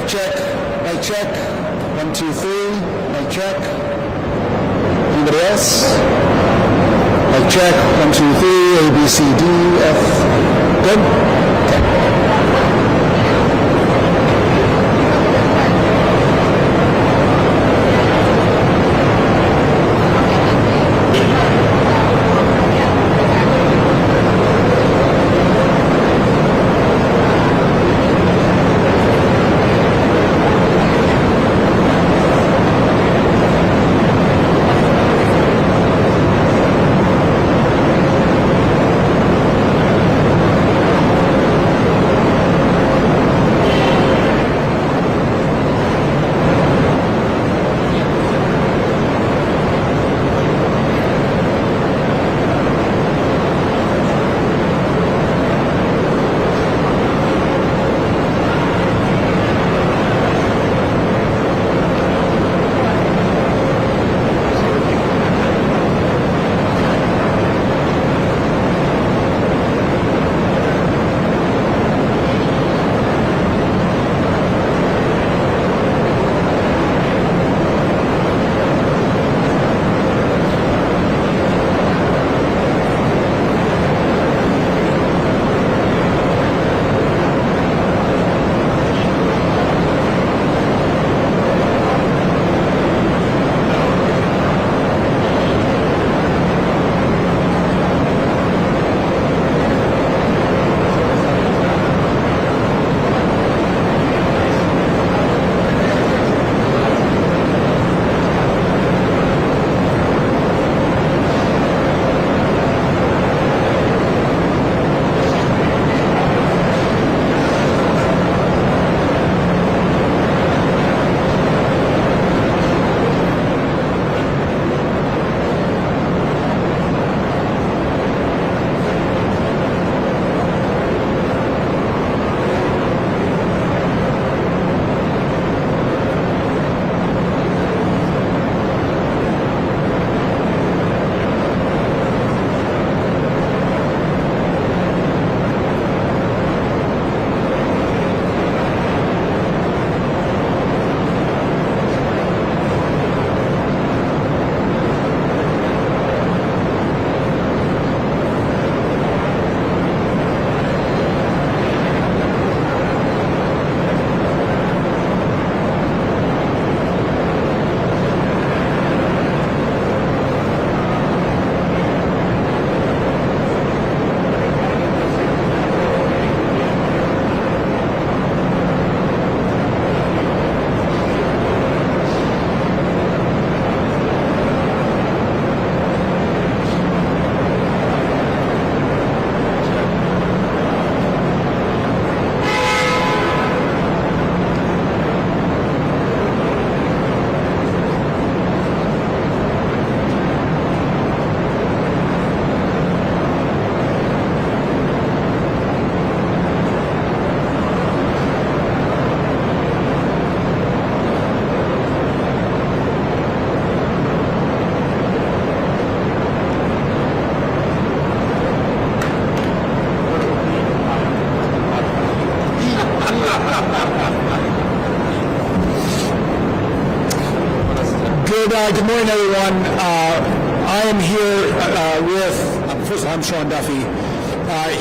Mic check. Mic check. 1, 2, 3. Mic check. Anybody else? Mic check. 1, 2, 3. A, B, C, D, F. Good? Okay. Good morning, everyone. I am here first of all, I'm Sean Duffy,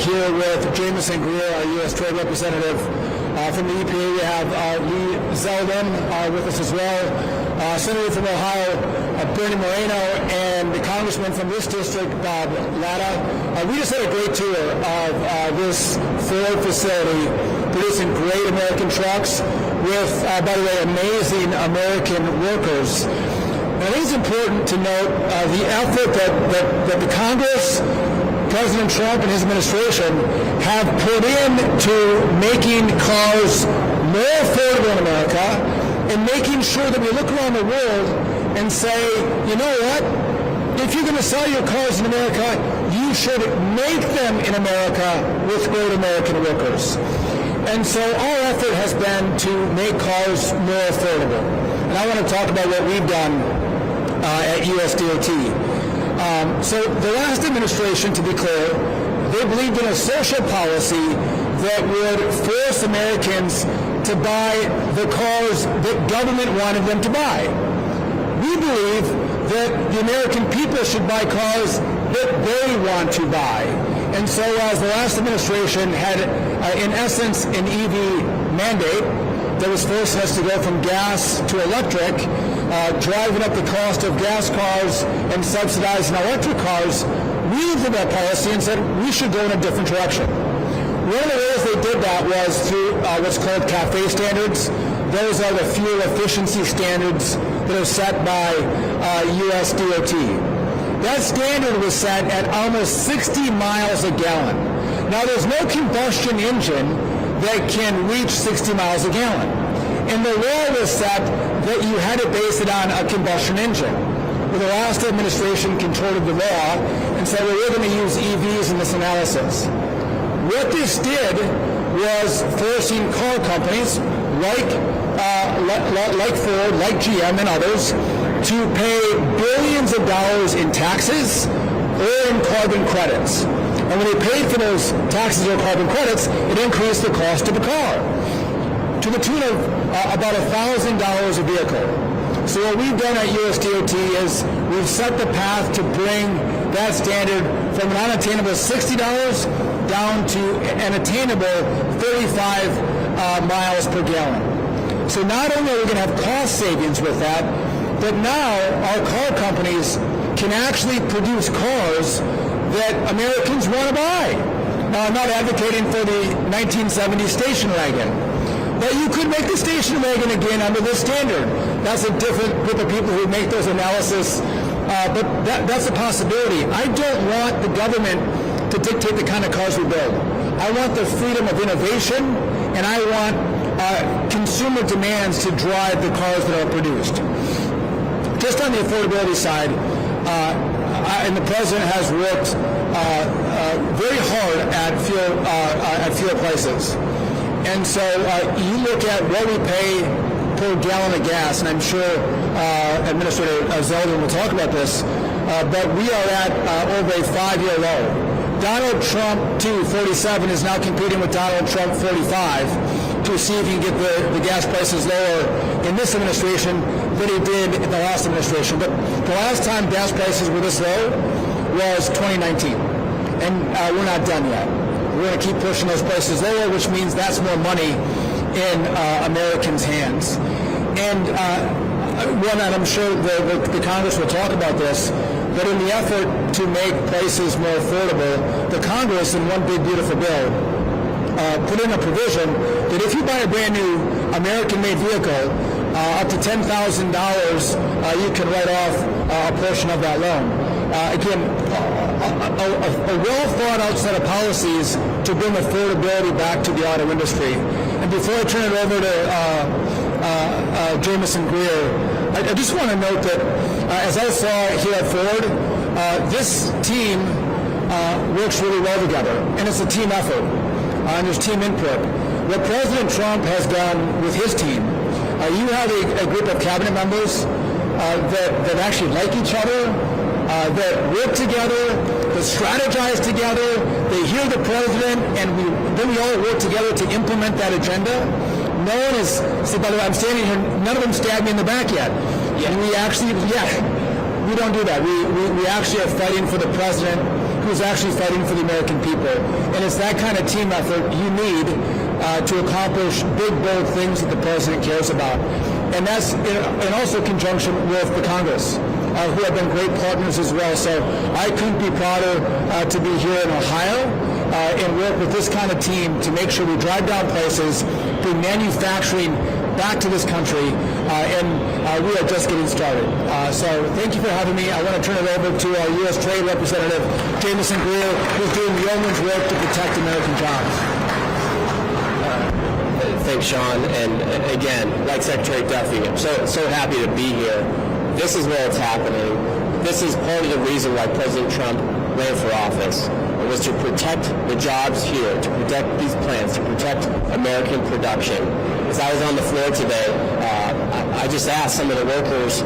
here with Jameson Greer, our U.S. Trade Representative. From the EPA, we have Lee Zeldin with us as well, Senator from Ohio, Bernie Moreno, and the Congressman from this district, Bob Latta. We just had a great tour of this Ford facility producing great American trucks with, by the way, amazing American workers. I think it's important to note the effort that the Congress, President Trump and his administration have put into making cars more affordable in America and making sure that we look around the world and say, you know what? If you're going to sell your cars in America, you should make them in America with great American workers. And so our effort has been to make cars more affordable. And I want to talk about what we've done at USDOT. So the last administration, to be clear, They believed in a social policy that would force Americans to buy the cars that government wanted them to buy. We believe that the American people should buy cars that they want to buy. And so as the last administration had, in essence, an EV mandate that was forcing us to go from gas to electric, driving up the cost of gas cars and subsidizing electric cars, we looked at that policy and said we should go in a different direction. One of the ways they did that was through what's called CAFE standards. Those are the fuel efficiency standards that are set by U.S. DOT. That standard was set at almost 60 miles a gallon. Now, there's no combustion engine that can reach 60 miles a gallon. And the law was set that you had to base it on a combustion engine. Well, the last administration controlled the law and said, well, we're going to use EVs in this analysis. What this did was forcing car companies like Ford, like GM and others to pay billions of dollars in taxes or in carbon credits. And when they paid for those taxes or carbon credits, it increased the cost of the car to the tune of about $1,000 a vehicle. So what we've done at USDOT is we've set the path to bring that standard from an unattainable $60 down to an attainable 35 miles per gallon. So not only are we going to have cost savings with that, but now our car companies can actually produce cars that Americans want to buy. Now, I'm not advocating for the 1970s station wagon, but you could make the station wagon again under this standard. That's a different group of people who make those analysis, but that's a possibility. I don't want the government to dictate the kind of cars we build. I want the freedom of innovation, and I want consumer demands to drive the cars that are produced. Just on the affordability side, and the president has worked very hard at fuel prices. And so you look at what we pay per gallon of gas, and I'm sure Administrator Zeldin will talk about this, but we are at over a 5-year low. Donald Trump, 47, is now competing with Donald Trump, 45, to see if he can get the gas prices lower in this administration than he did in the last administration. But the last time gas prices were this low was 2019, and we're not done yet. We're going to keep pushing those prices lower, which means that's more money in Americans' hands. And I'm sure the Congress will talk about this, but in the effort to make prices more affordable, the Congress, in one big beautiful bill, put in a provision that if you buy a brand new American-made vehicle, up to $10,000, you can write off a portion of that loan. Again, a well-thought-out set of policies to bring affordability back to the auto industry. And before I turn it over to Jamison Greer, I just want to note that as I saw here at Ford, this team works really well together, and it's a team effort, and there's team input. What President Trump has done with his team, you have a group of cabinet members that actually like each other, that work together, that strategize together, they hear the president, and then we all work together to implement that agenda. No one is, see, by the way, I'm standing here, none of them stabbed me in the back yet. And we actually, we don't do that. We actually are fighting for the president, who's actually fighting for the American people. And it's that kind of team effort you need to accomplish big, bold things that the president cares about. And that's in also conjunction with the Congress, who have been great partners as well. So I couldn't be prouder to be here in Ohio and work with this kind of team to make sure we drive down prices, bring manufacturing back to this country, and we are just getting started. So thank you for having me. I want to turn it over to our U.S. Trade Representative, Jamison Greer, who's doing yeoman's work to protect American jobs. Thanks, Sean. And again, like Secretary Duffy, I'm so happy to be here. This is where it's happening. This is part of the reason why President Trump ran for office. It was to protect the jobs here, to protect these plants, to protect American production. As I was on the floor today, I just asked some of the workers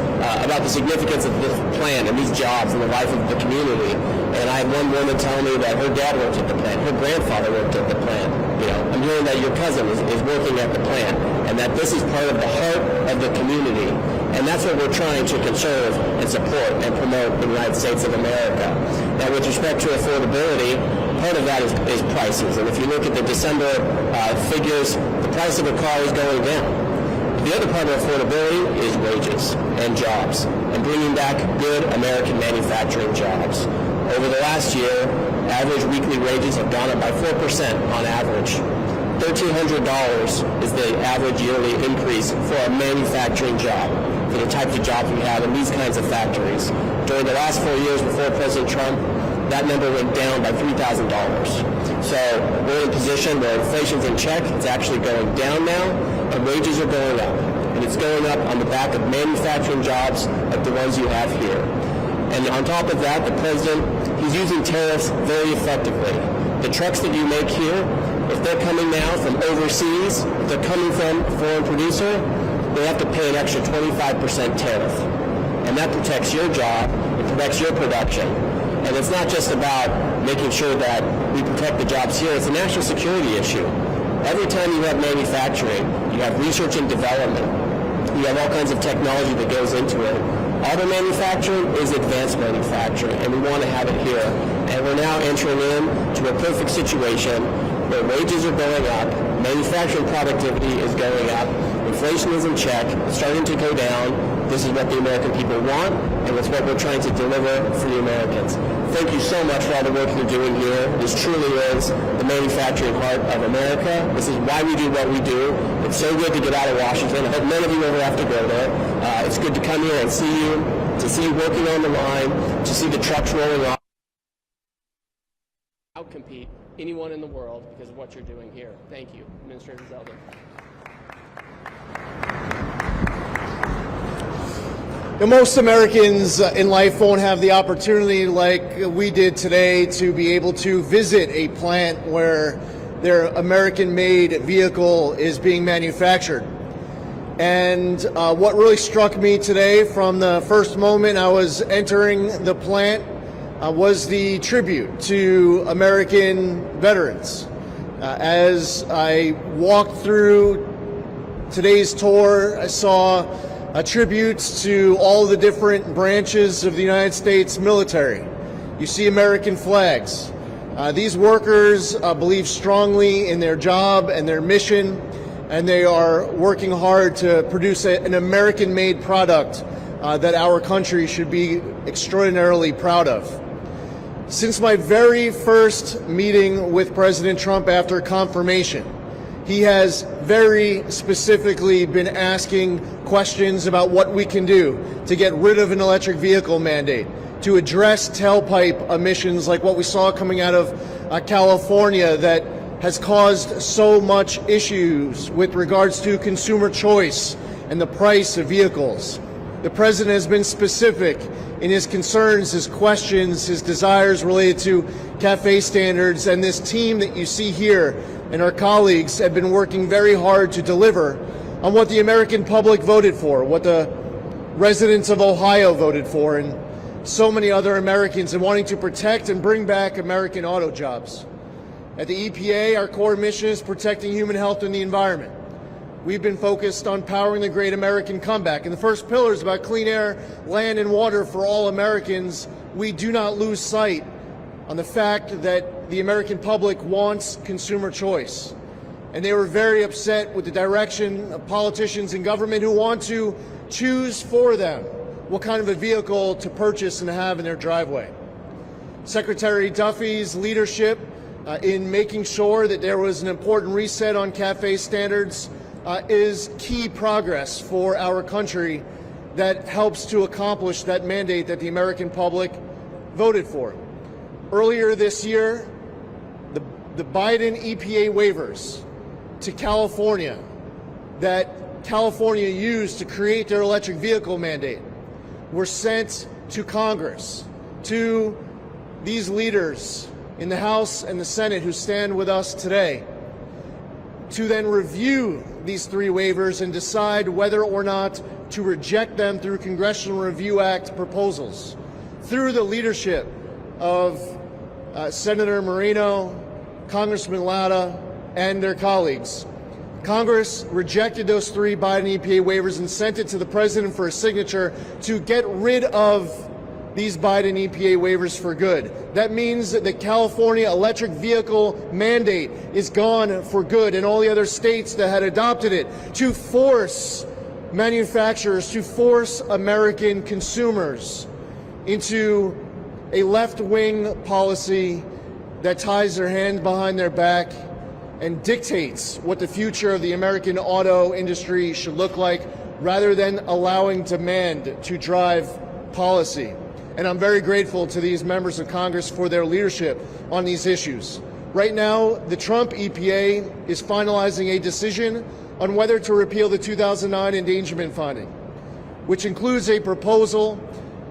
about the significance of this plant and these jobs in the life of the community. And I had one woman tell me that her dad worked at the plant, her grandfather worked at the plant. You know, I'm hearing that your cousin is working at the plant, and that this is part of the heart of the community. And that's what we're trying to conserve and support and promote in the United States of America. Now, with respect to affordability, part of that is prices. And if you look at the December figures, the price of a car is going down. The other part of affordability is wages and jobs, and bringing back good American manufacturing jobs. Over the last year, average weekly wages have gone up by 4% on average. $1,300 is the average yearly increase for a manufacturing job, for the types of jobs we have in these kinds of factories. During the last 4 years before President Trump, that number went down by $3,000. So we're in a position where inflation's in check. It's actually going down now, and wages are going up. And it's going up on the back of manufacturing jobs like the ones you have here. And on top of that, the president, he's using tariffs very effectively. The trucks that you make here, if they're coming now from overseas, if they're coming from a foreign producer, they have to pay an extra 25% tariff. And that protects your job, it protects your production. And it's not just about making sure that we protect the jobs here, it's a national security issue. Every time you have manufacturing, you have research and development, you have all kinds of technology that goes into it. Auto manufacturing is advanced manufacturing, and we want to have it here. And we're now entering into a perfect situation where wages are going up, manufacturing productivity is going up, inflation is in check, it's starting to go down. This is what the American people want, and it's what we're trying to deliver for the Americans. Thank you so much for all the work you're doing here. This truly is the manufacturing heart of America. This is why we do what we do. It's so good to get out of Washington. I hope none of you ever have to go there. It's good to come here and see you, to see you working on the line, to see the trucks rolling off. Outcompete anyone in the world because of what you're doing here. Thank you, Administrator Zeldin. Most Americans in life won't have the opportunity like we did today to be able to visit a plant where their American-made vehicle is being manufactured. And what really struck me today from the first moment I was entering the plant was the tribute to American veterans. As I walked through today's tour, I saw tributes to all the different branches of the United States military. You see American flags. These workers believe strongly in their job and their mission, and they are working hard to produce an American-made product that our country should be extraordinarily proud of. Since my very first meeting with President Trump after confirmation, he has very specifically been asking questions about what we can do to get rid of an electric vehicle mandate, to address tailpipe emissions like what we saw coming out of California that has caused so much issues with regards to consumer choice and the price of vehicles. The president has been specific in his concerns, his questions, his desires related to CAFE standards, and this team that you see here and our colleagues have been working very hard to deliver on what the American public voted for, what the residents of Ohio voted for, and so many other Americans, in wanting to protect and bring back American auto jobs. At the EPA, our core mission is protecting human health and the environment. We've been focused on powering the great American comeback, and the first pillar is about clean air, land, and water for all Americans. We do not lose sight on the fact that the American public wants consumer choice. And they were very upset with the direction of politicians in government who want to choose for them what kind of a vehicle to purchase and have in their driveway. Secretary Duffy's leadership in making sure that there was an important reset on CAFE standards is key progress for our country that helps to accomplish that mandate that the American public voted for. Earlier this year, the Biden EPA waivers to California that California used to create their electric vehicle mandate were sent to Congress, to these leaders in the House and the Senate who stand with us today. to then review these 3 waivers and decide whether or not to reject them through Congressional Review Act proposals. Through the leadership of Senator Moreno, Congressman Lauda, and their colleagues, Congress rejected those 3 Biden EPA waivers and sent it to the President for a signature to get rid of these Biden EPA waivers for good. That means that the California electric vehicle mandate is gone for good, and all the other states that had adopted it, to force manufacturers, to force American consumers into a left-wing policy that ties their hand behind their back and dictates what the future of the American auto industry should look like, rather than allowing demand to drive policy. And I'm very grateful to these members of Congress for their leadership on these issues. Right now, the Trump EPA is finalizing a decision on whether to repeal the 2009 endangerment finding, which includes a proposal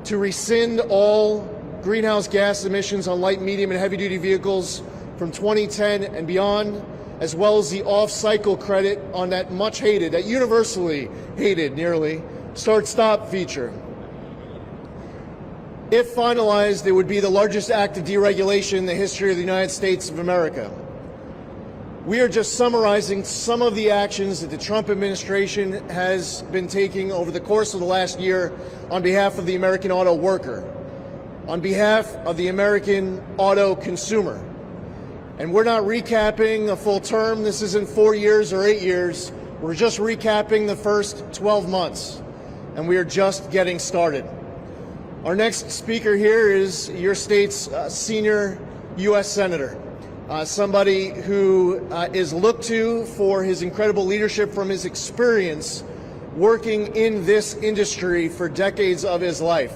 to rescind all greenhouse gas emissions on light, medium, and heavy-duty vehicles from 2010 and beyond, as well as the off-cycle credit on that much hated, that universally hated nearly, start-stop feature. If finalized, it would be the largest act of deregulation in the history of the United States of America. We are just summarizing some of the actions that the Trump administration has been taking over the course of the last year on behalf of the American auto worker, on behalf of the American auto consumer. And we're not recapping a full term. This isn't 4 years or 8 years. We're just recapping the first 12 months, and we are just getting started. Our next speaker here is your state's senior U.S. Senator, somebody who is looked to for his incredible leadership from his experience working in this industry for decades of his life.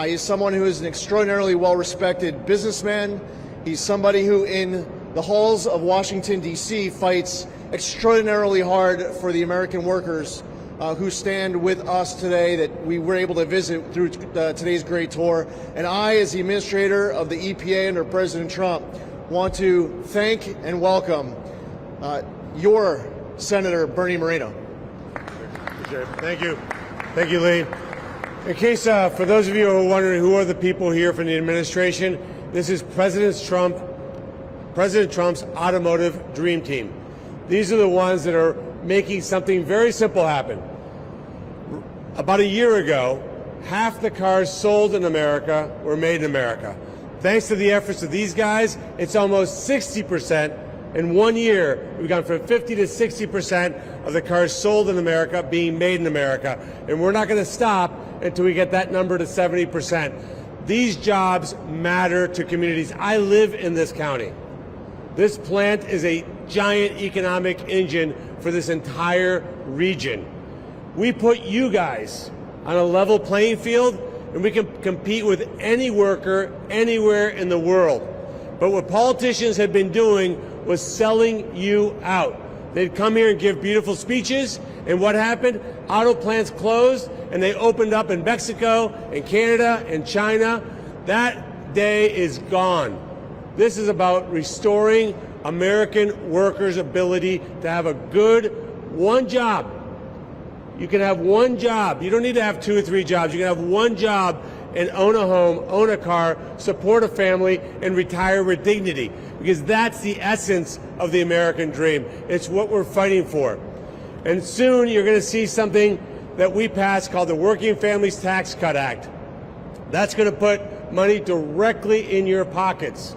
He's someone who is an extraordinarily well-respected businessman. He's somebody who, in the halls of Washington, D.C., fights extraordinarily hard for the American workers who stand with us today, that we were able to visit through today's great tour. And I, as the administrator of the EPA under President Trump, want to thank and welcome your Senator Bernie Moreno. Thank you. Thank you, Lee. In case, for those of you who are wondering who are the people here from the administration, this is President Trump's automotive dream team. These are the ones that are making something very simple happen. About a year ago, half the cars sold in America were made in America. Thanks to the efforts of these guys, it's almost 60%. In 1 year, we've gone from 50 to 60% of the cars sold in America being made in America. And we're not going to stop until we get that number to 70%. These jobs matter to communities. I live in this county. This plant is a giant economic engine for this entire region. We put you guys on a level playing field, and we can compete with any worker anywhere in the world. But what politicians have been doing was selling you out. They'd come here and give beautiful speeches, and what happened? Auto plants closed, and they opened up in Mexico and Canada and China. That day is gone. This is about restoring American workers' ability to have a good one job. You can have one job. You don't need to have 2 or 3 jobs. You can have one job and own a home, own a car, support a family, and retire with dignity. Because that's the essence of the American dream. It's what we're fighting for. And soon you're going to see something that we passed called the Working Families Tax Cut Act. That's going to put money directly in your pockets.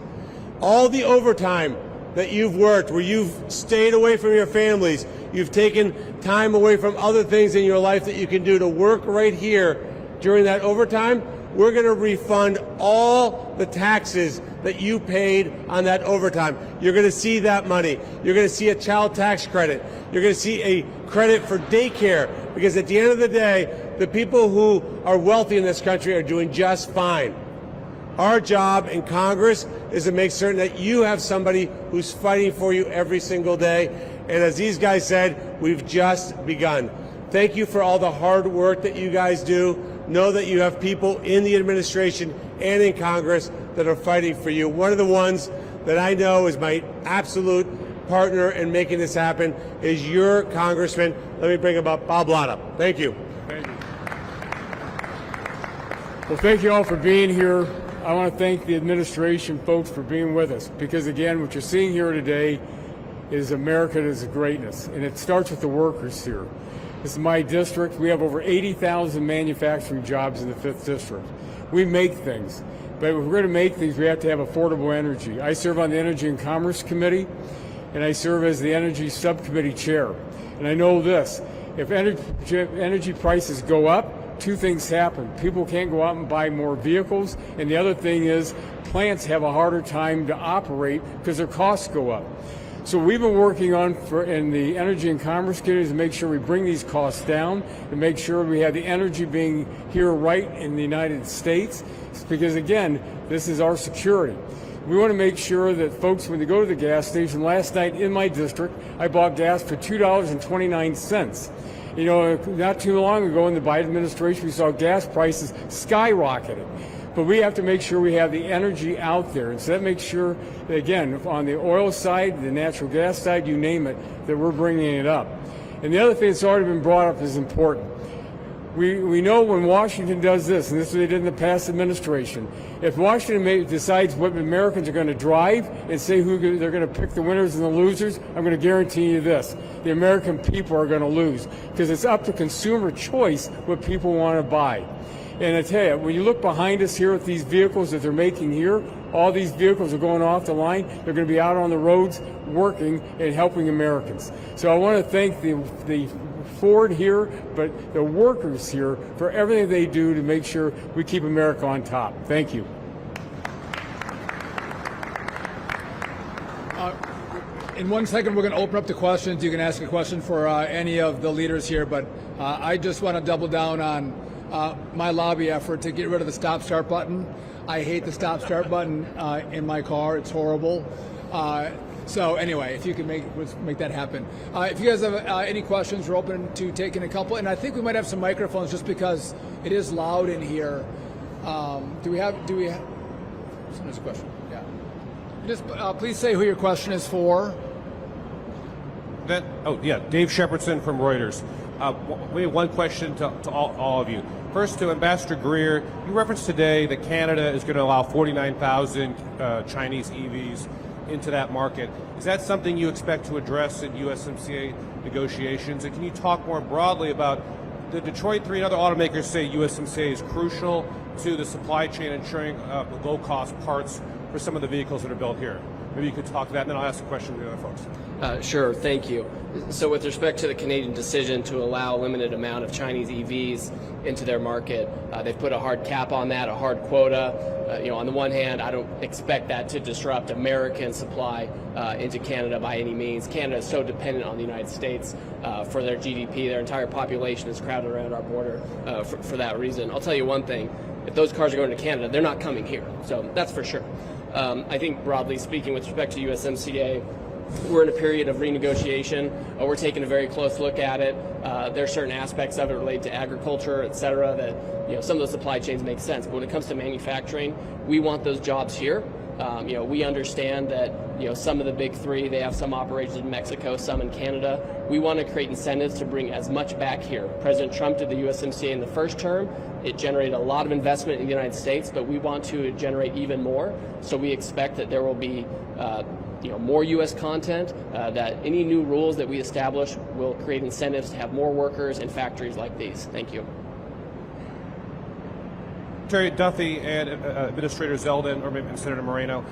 All the overtime that you've worked, where you've stayed away from your families, you've taken time away from other things in your life that you can do to work right here during that overtime, we're going to refund all the taxes that you paid on that overtime. You're going to see that money. You're going to see a child tax credit. You're going to see a credit for daycare, because at the end of the day, the people who are wealthy in this country are doing just fine. Our job in Congress is to make certain that you have somebody who's fighting for you every single day. And as these guys said, we've just begun. Thank you for all the hard work that you guys do. Know that you have people in the administration and in Congress that are fighting for you. One of the ones that I know is my absolute partner in making this happen is your congressman. Let me bring him up, Bob Lott. Thank you. Thank you. Well, thank you all for being here. I want to thank the administration folks for being with us, because again, what you're seeing here today is America as a greatness, and it starts with the workers here. This is my district. We have over 80,000 manufacturing jobs in the 5th District. We make things, but if we're going to make things, we have to have affordable energy. I serve on the Energy and Commerce Committee, and I serve as the Energy Subcommittee Chair. And I know this, if energy prices go up, two things happen. People can't go out and buy more vehicles, and the other thing is plants have a harder time to operate because their costs go up. So we've been working on in the Energy and Commerce Committee to make sure we bring these costs down, and make sure we have the energy being here right in the United States, because again, this is our security. We want to make sure that folks, when they go to the gas station, last night in my district, I bought gas for $2.29. You know, not too long ago in the Biden administration, we saw gas prices skyrocketing. But we have to make sure we have the energy out there. And so that makes sure, that, again, on the oil side, the natural gas side, you name it, that we're bringing it up. And the other thing that's already been brought up is important. We know when Washington does this, and this is what they did in the past administration, if Washington decides what Americans are going to drive and say who they're going to pick the winners and the losers, I'm going to guarantee you this: the American people are going to lose, because it's up to consumer choice what people want to buy. And I tell you, when you look behind us here at these vehicles that they're making here, all these vehicles are going off the line. They're going to be out on the roads working and helping Americans. So I want to thank the Ford here, but the workers here for everything they do to make sure we keep America on top. Thank you. In 1 second, we're going to open up to questions. You can ask a question for any of the leaders here, but I just want to double down on my lobby effort to get rid of the stop-start button. I hate the stop-start button in my car. It's horrible. So anyway, if you can make that happen. If you guys have any questions, we're open to taking a couple. And I think we might have some microphones just because it is loud in here. Do we have? There's a question. Yeah. Just please say who your question is for. Dave Shepardson from Reuters. We have one question to all of you. First, to Ambassador Greer, you referenced today that Canada is going to allow 49,000 Chinese EVs into that market. Is that something you expect to address in USMCA negotiations? And can you talk more broadly about the Detroit 3 and other automakers say USMCA is crucial to the supply chain, ensuring low-cost parts for some of the vehicles that are built here? Maybe you could talk to that, and then I'll ask a question to the other folks. Sure, thank you. So with respect to the Canadian decision to allow a limited amount of Chinese EVs into their market, they've put a hard cap on that, a hard quota. On the one hand, I don't expect that to disrupt American supply into Canada by any means. Canada is so dependent on the United States for their GDP. Their entire population is crowded around our border for that reason. I'll tell you one thing. If those cars are going to Canada, they're not coming here. So that's for sure. I think broadly speaking, with respect to USMCA, we're in a period of renegotiation. We're taking a very close look at it. There are certain aspects of it related to agriculture, et cetera, that some of the supply chains make sense. But when it comes to manufacturing, we want those jobs here. We understand that some of the big three, they have some operations in Mexico, some in Canada. We want to create incentives to bring as much back here. President Trump did the USMCA in the first term. It generated a lot of investment in the United States, but we want to generate even more. So we expect that there will be more U.S. content, that any new rules that we establish will create incentives to have more workers in factories like these. Thank you. Secretary Duffy and Administrator Zeldin, or maybe Senator Moreno,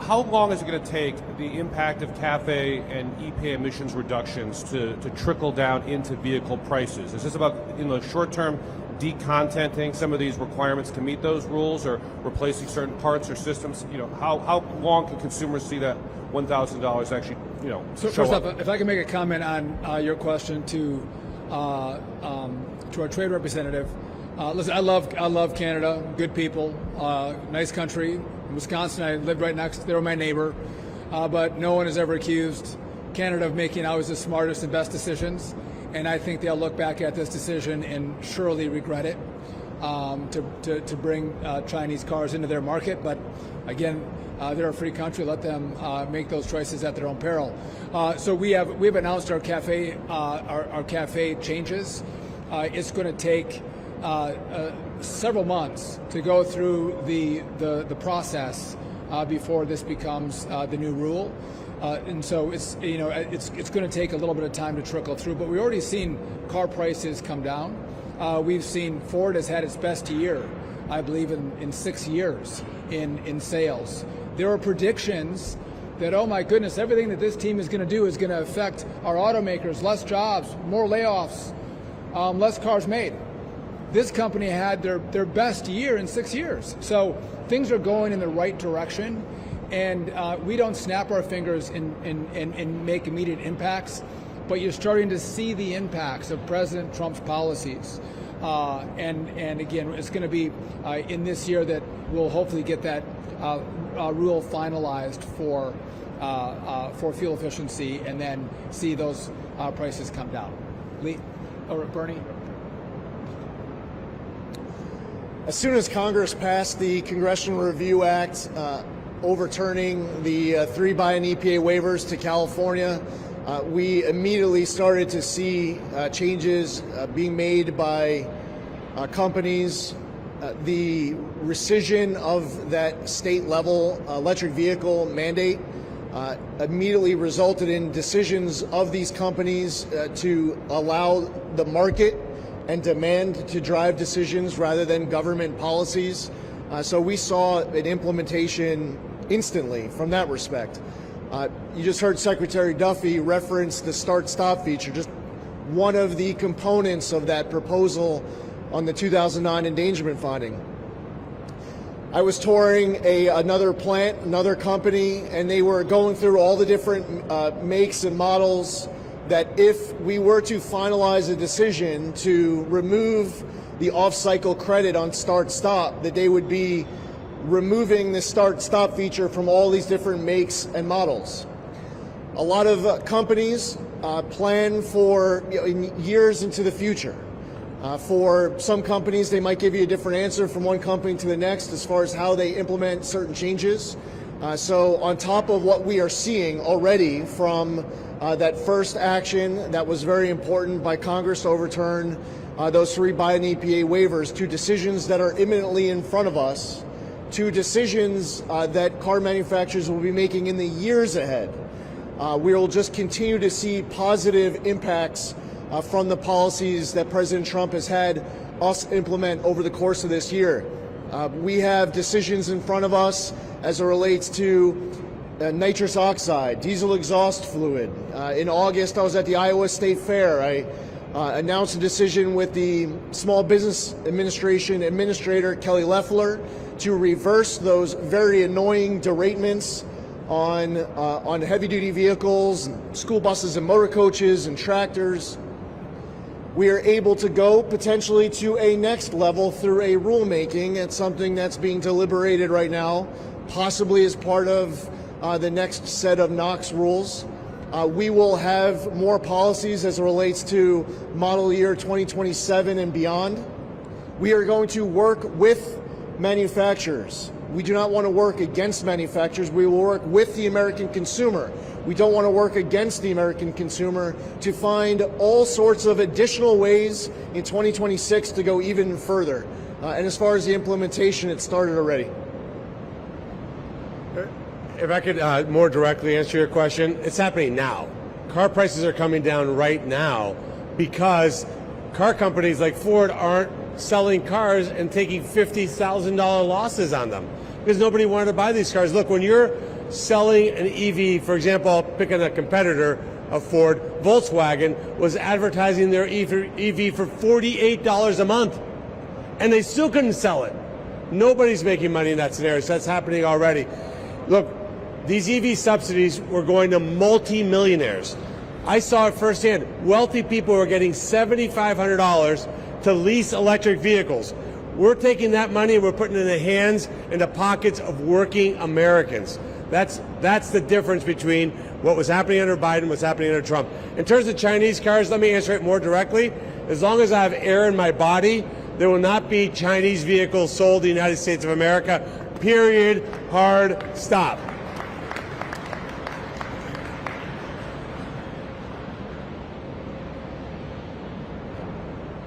how long is it going to take the impact of CAFE and EPA emissions reductions to trickle down into vehicle prices? Is this about, in the short term, decontenting some of these requirements to meet those rules, or replacing certain parts or systems? How long can consumers see that $1,000 actually, So first off, if I can make a comment on your question to our trade representative. Listen, I love Canada. Good people, nice country. In Wisconsin, I lived right next. They were my neighbor, but no one has ever accused Canada of making always the smartest and best decisions. And I think they'll look back at this decision and surely regret it to bring Chinese cars into their market. But Again, they're a free country. Let them make those choices at their own peril. So we've announced our cafe changes. It's going to take several months to go through the process before this becomes the new rule. And so it's going to take a little bit of time to trickle through. But we've already seen car prices come down. We've seen Ford has had its best year, I believe, in 6 years in sales. There are predictions that, oh my goodness, everything that this team is going to do is going to affect our automakers, less jobs, more layoffs, less cars made. This company had their best year in 6 years. So things are going in the right direction, and we don't snap our fingers and make immediate impacts, but you're starting to see the impacts of President Trump's policies. And again, it's going to be in this year that we'll hopefully get that rule finalized for fuel efficiency, and then see those prices come down. Lee or Bernie? As soon as Congress passed the Congressional Review Act, overturning the 3 by an EPA waivers to California, we immediately started to see changes being made by companies. The rescission of that state-level electric vehicle mandate immediately resulted in decisions of these companies to allow the market and demand to drive decisions rather than government policies. So we saw an implementation instantly from that respect. You just heard Secretary Duffy reference the start-stop feature, just one of the components of that proposal on the 2009 endangerment finding. I was touring another plant, another company, and they were going through all the different makes and models that if we were to finalize a decision to remove the off-cycle credit on start-stop, that they would be removing the start-stop feature from all these different makes and models. A lot of companies plan for years into the future. For some companies, they might give you a different answer from one company to the next as far as how they implement certain changes. So on top of what we are seeing already from that first action that was very important by Congress to overturn those 3 by an EPA waivers, to decisions that are imminently in front of us, to decisions that car manufacturers will be making in the years ahead, we will just continue to see positive impacts from the policies that President Trump has had us implement over the course of this year. We have decisions in front of us as it relates to nitrous oxide, diesel exhaust fluid. In August, I was at the Iowa State Fair. I announced a decision with the Small Business Administration Administrator, Kelly Loeffler, to reverse those very annoying deratements on heavy-duty vehicles, school buses and motor coaches and tractors. We are able to go potentially to a next level through a rulemaking. It's something that's being deliberated right now, possibly as part of the next set of NOx rules. We will have more policies as it relates to model year 2027 and beyond. We are going to work with manufacturers. We do not want to work against manufacturers. We will work with the American consumer. We don't want to work against the American consumer to find all sorts of additional ways in 2026 to go even further. And as far as the implementation, it started already. If I could more directly answer your question, it's happening now. Car prices are coming down right now because car companies like Ford aren't selling cars and taking $50,000 losses on them because nobody wanted to buy these cars. Look, when you're selling an EV, for example, I'll pick on a competitor of Ford, Volkswagen was advertising their EV for $48 a month, and they still couldn't sell it. Nobody's making money in that scenario, so that's happening already. Look, these EV subsidies were going to multi-millionaires. I saw it firsthand. Wealthy people were getting $7,500 to lease electric vehicles. We're taking that money and we're putting it in the hands and the pockets of working Americans. That's the difference between what was happening under Biden and what's happening under Trump. In terms of Chinese cars, let me answer it more directly. As long as I have air in my body, there will not be Chinese vehicles sold in the United States of America, Period. Hard stop.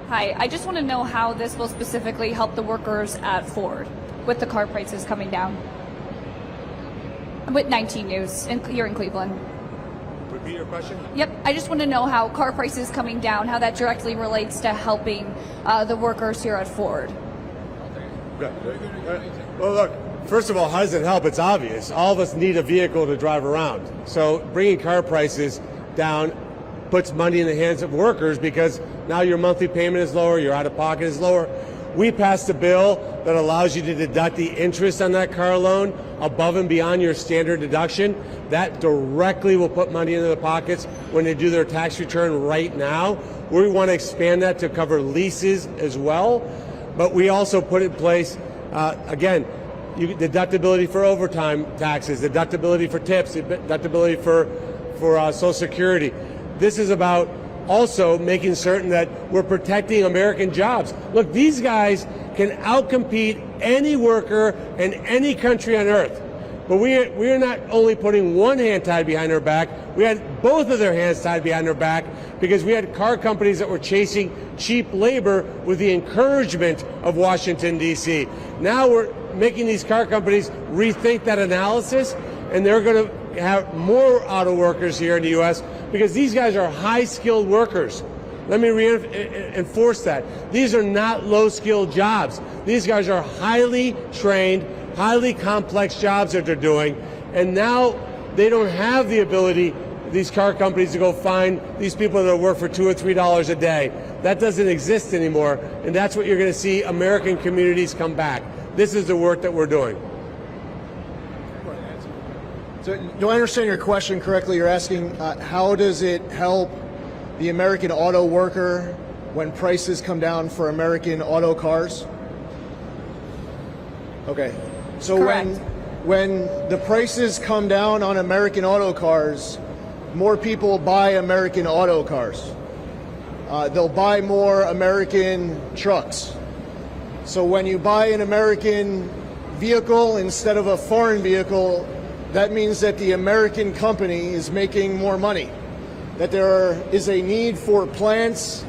Hi, I just want to know how this will specifically help the workers at Ford with the car prices coming down. With 19 News here in Cleveland. Repeat your question. Yep, I just want to know how car prices coming down, how that directly relates to helping the workers here at Ford. Well, look, first of all, how does it help? It's obvious. All of us need a vehicle to drive around. So bringing car prices down puts money in the hands of workers because now your monthly payment is lower, your out-of-pocket is lower. We passed a bill that allows you to deduct the interest on that car loan above and beyond your standard deduction. That directly will put money into the pockets when they do their tax return right now. We want to expand that to cover leases as well. But we also put in place, again, deductibility for overtime taxes, deductibility for tips, deductibility for Social Security. This is about also making certain that we're protecting American jobs. Look, these guys can outcompete any worker in any country on earth. But we're not only putting one hand tied behind their back, we had both of their hands tied behind their back because we had car companies that were chasing cheap labor with the encouragement of Washington, D.C. Now we're making these car companies rethink that analysis, and they're going to have more auto workers here in the U.S. because these guys are high-skilled workers. Let me reinforce that. These are not low-skilled jobs. These guys are highly trained, highly complex jobs that they're doing, and now they don't have the ability, these car companies, to go find these people that work for $2 or $3 a day. That doesn't exist anymore, and that's what you're going to see American communities come back. This is the work that we're doing. So, do I understand your question correctly? You're asking how does it help the American auto worker when prices come down for American auto cars? Okay. So Correct. when the prices come down on American auto cars, more people buy American auto cars. They'll buy more American trucks. So when you buy an American vehicle instead of a foreign vehicle, that means that the American company is making more money, that there is a need for plants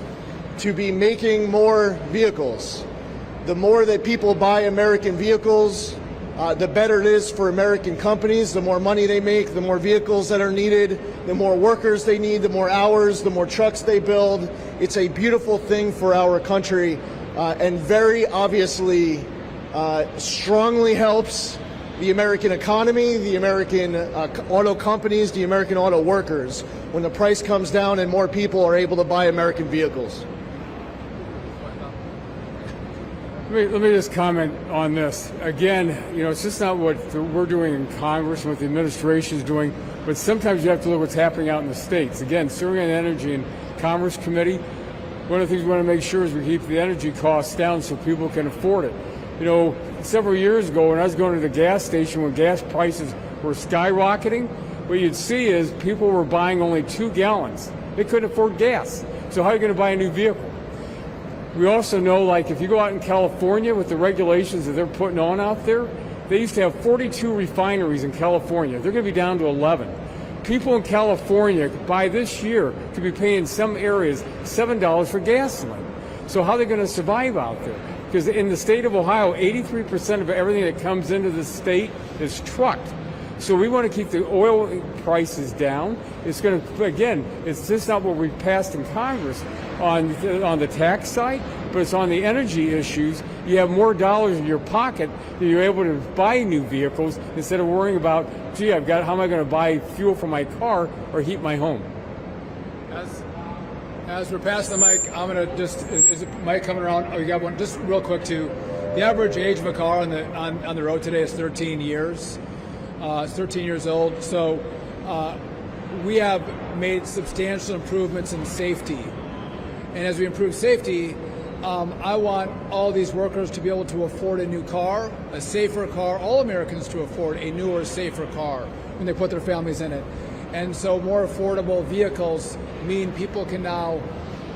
to be making more vehicles. The more that people buy American vehicles, the better it is for American companies. The more money they make, the more vehicles that are needed, the more workers they need, the more hours, the more trucks they build. It's a beautiful thing for our country, and very obviously strongly helps the American economy, the American auto companies, the American auto workers, when the price comes down and more people are able to buy American vehicles. Let me just comment on this. Again, it's just not what we're doing in Congress and what the administration is doing, but sometimes you have to look what's happening out in the states. Again, serving on the Energy and Commerce Committee, one of the things we want to make sure is we keep the energy costs down so people can afford it. Several years ago when I was going to the gas station when gas prices were skyrocketing, what you'd see is people were buying only 2 gallons. They couldn't afford gas. So how are you going to buy a new vehicle? We also know, like, if you go out in California with the regulations that they're putting on out there, they used to have 42 refineries in California. They're going to be down to 11. People in California by this year could be paying some areas $7 for gasoline. So how are they going to survive out there? Because in the state of Ohio, 83% of everything that comes into the state is trucked. So we want to keep the oil prices down. It's going to, again, it's just not what we passed in Congress on the tax side, but it's on the energy issues. You have more dollars in your pocket that you're able to buy new vehicles instead of worrying about, gee, how am I going to buy fuel for my car or heat my home? As we're passing the mic, I'm going to just, is the mic coming around? Oh, you got one. Just real quick, too. The average age of a car on the road today is 13 years. It's 13 years old. So we have made substantial improvements in safety. And as we improve safety, I want all these workers to be able to afford a new car, a safer car, all Americans to afford a newer, safer car when they put their families in it. And so more affordable vehicles mean people can now,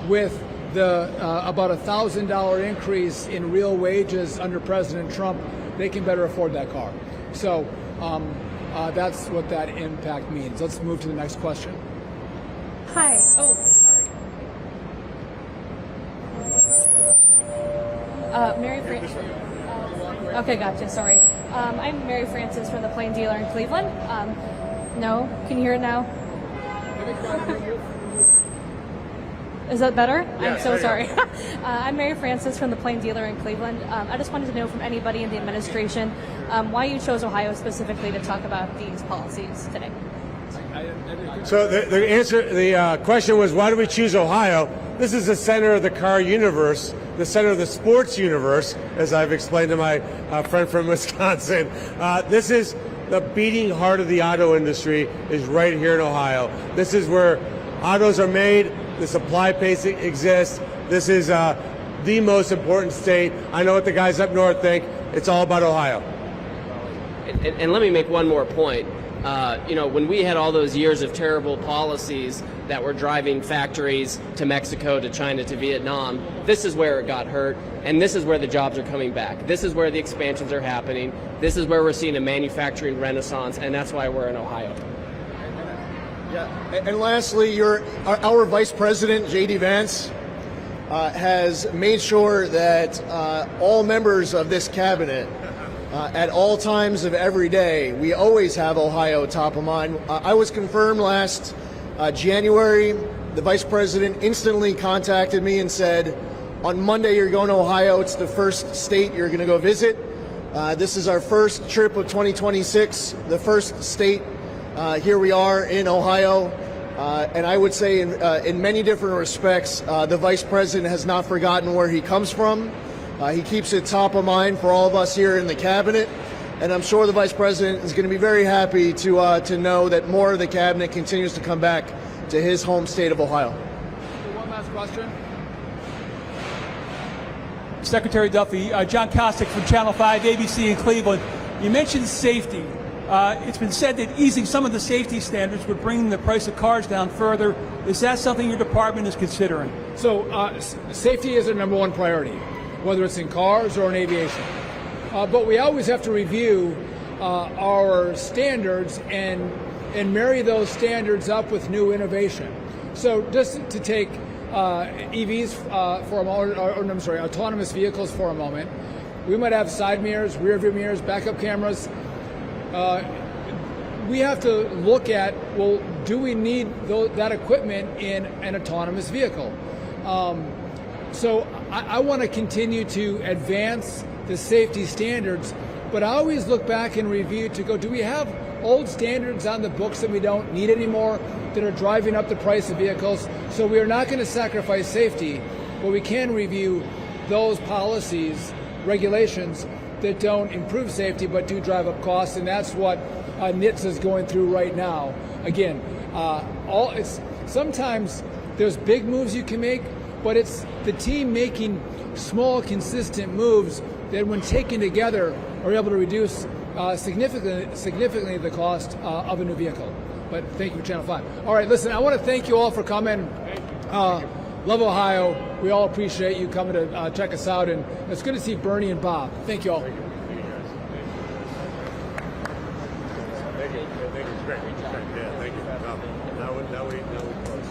with the about $1,000 increase in real wages under President Trump, they can better afford that car. So that's what that impact means. Let's move to the next question. Hi. Oh, sorry. Mary Frances. Okay, gotcha. Sorry. I'm Mary Frances from the Plain Dealer in Cleveland. No, can you hear it now? Is that better? Yeah, I'm so sorry. I'm Mary Frances from the Plain Dealer in Cleveland. I just wanted to know from anybody in the administration why you chose Ohio specifically to talk about these policies today. So the question was, why do we choose Ohio? This is the center of the car universe, the center of the sports universe, as I've explained to my friend from Wisconsin. This is the beating heart of the auto industry is right here in Ohio. This is where autos are made, the supply base exists. This is the most important state. I know what the guys up north think. It's all about Ohio. And let me make one more point. When we had all those years of terrible policies that were driving factories to Mexico, to China, to Vietnam, this is where it got hurt, and this is where the jobs are coming back. This is where the expansions are happening. This is where we're seeing a manufacturing renaissance, and that's why we're in Ohio. Yeah, and lastly, our Vice President, J.D. Vance, has made sure that all members of this cabinet, at all times of every day, we always have Ohio top of mind. I was confirmed last January. The Vice President instantly contacted me and said, on Monday you're going to Ohio. It's the first state you're going to go visit. This is our first trip of 2026, the first state. Here we are in Ohio, and I would say in many different respects, the Vice President has not forgotten where he comes from. He keeps it top of mind for all of us here in the cabinet, and I'm sure the Vice President is going to be very happy to know that more of the cabinet continues to come back to his home state of Ohio. One last question. Secretary Duffy, John Kostick from Channel 5 ABC in Cleveland. You mentioned safety. It's been said that easing some of the safety standards would bring the price of cars down further. Is that something your department is considering? So safety is our number one priority, whether it's in cars or in aviation. But we always have to review our standards and marry those standards up with new innovation. So just to take EVs for a moment, autonomous vehicles for a moment, we might have side mirrors, rear view mirrors, backup cameras. We have to look at, well, do we need that equipment in an autonomous vehicle? So I want to continue to advance the safety standards, but I always look back and review to go, do we have old standards on the books that we don't need anymore that are driving up the price of vehicles? So we are not going to sacrifice safety, but we can review those policies, regulations that don't improve safety but do drive up costs, and that's what NHTSA is going through right now. Again, sometimes there's big moves you can make, but it's the team making small, consistent moves that, when taken together, are able to reduce significantly the cost of a new vehicle. But thank you for Channel 5. All right, listen, I want to thank you all for coming. Love Ohio. We all appreciate you coming to check us out, and it's good to see Bernie and Bob. Thank you all. Thank you. Thank you. Great. Yeah, thank you. Now we close.